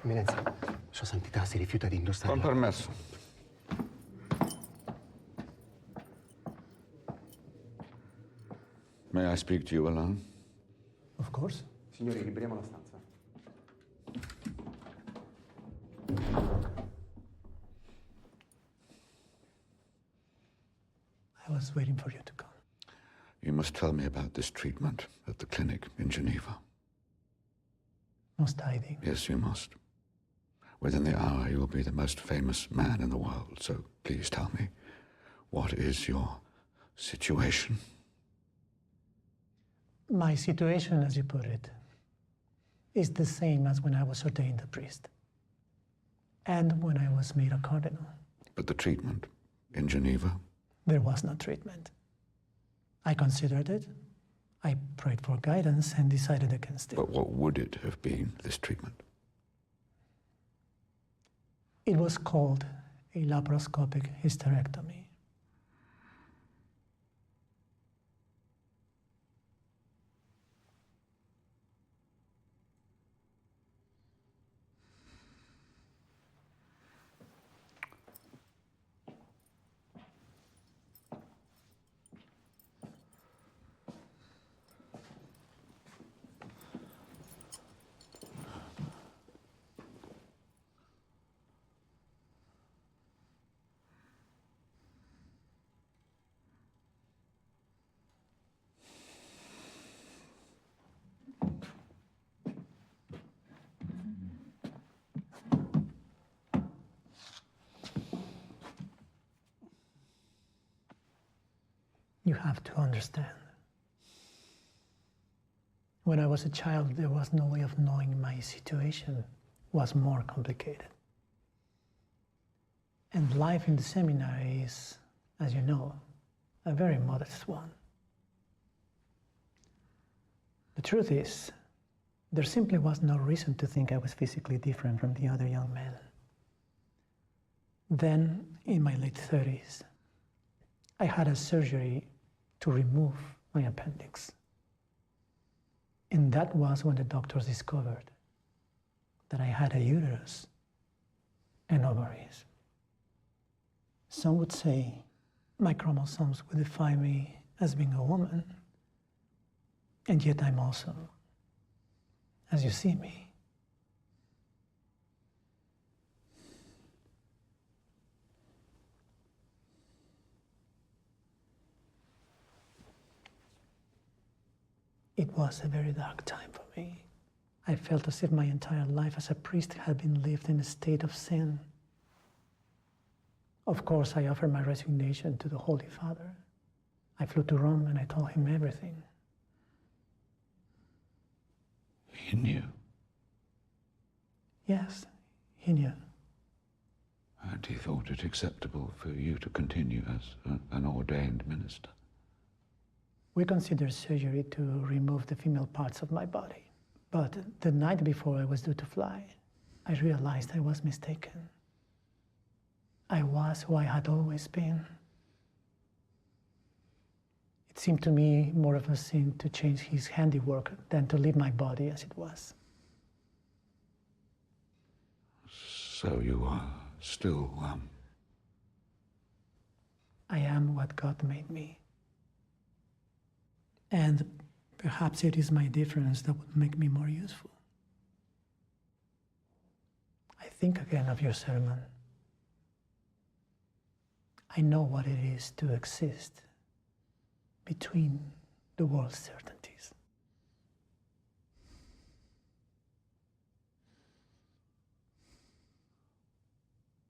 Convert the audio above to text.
Eminenza, Sua Santità si rifiuta di indossare. Con permesso. May I speak to you alone? Of course. Signori, liberiamo la stanza. I was waiting for you to come. You must tell me about this treatment at the clinic in Geneva. Must I? Yes, you must. Within the hour, you will be the most famous man in the world. So please tell me, what is your situation? My situation, as you put it, is the same as when I was ordained a priest and when I was made a cardinal. But the treatment in Geneva? There was no treatment. I considered it. I prayed for guidance and decided against it. But what would it have been, this treatment? It was called a laparoscopic hysterectomy. You have to understand. When I was a child, there was no way of knowing my situation was more complicated. And life in the seminary is, as you know, a very modest one. The truth is, there simply was no reason to think I was physically different from the other young men. Then, in my late 30s, I had a surgery to remove my appendix. And that was when the doctors discovered that I had a uterus and ovaries. Some would say my chromosomes would define me as being a woman, and yet I'm also, as you see me. It was a very dark time for me. I felt as if my entire life as a priest had been lived in a state of sin. Of course, I offered my resignation to the Holy Father. I flew to Rome and I told him everything. He knew? Yes, he knew. And he thought it acceptable for you to continue as an ordained minister? We considered surgery to remove the female parts of my body. But the night before I was due to fly, I realized I was mistaken. I was who I had always been. It seemed to me more of a sin to change his handiwork than to leave my body as it was. So you are still, I am what God made me. And perhaps it is my difference that would make me more useful. I think again of your sermon. I know what it is to exist between the world's certainties.